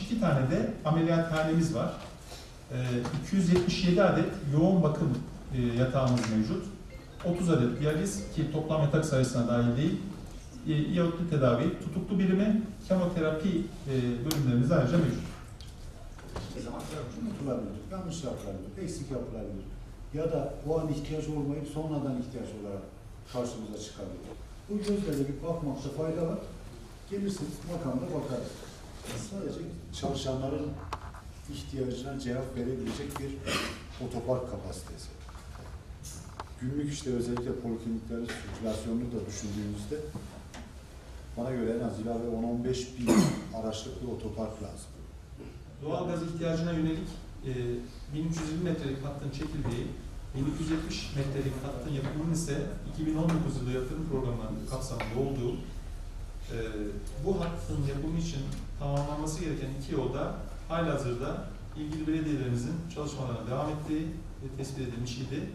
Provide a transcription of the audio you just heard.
62 tane de ameliyathanemiz var. 277 adet yoğun bakım yatağımız mevcut. 30 adet diyaliz ki toplam yatak sayısına dahil değil. İyotlu tedavi, tutuklu birimi, kemoterapi bölümlerimiz ayrıca mevcut. Unutulabilir, yanlış yapılabilir, eksik yapılabilir. Ya da o an ihtiyaç olmayıp sonradan ihtiyaç olarak karşımıza çıkabilir. Bu gözlerle bir bakmakta fayda var. Gelirsiniz makamda bakarız. Sadece çalışanların ihtiyacına cevap verebilecek bir otopark kapasitesi. Günlük işte özellikle polikliniklerin sirkülasyonunu da düşündüğümüzde bana göre en az ilave 10-15 bin araçlık bir otopark lazım. Doğalgaz ihtiyacına yönelik 1320 metrelik hattın çekildiği, 1270 metrelik hattın yapımının ise 2019 yılı yatırım programlarının kapsamında olduğu bu hattın yapımı için tamamlanması gereken 2 yolda halihazırda ilgili belediyelerimizin çalışmalarına devam ettiği tespit edilmiş idi.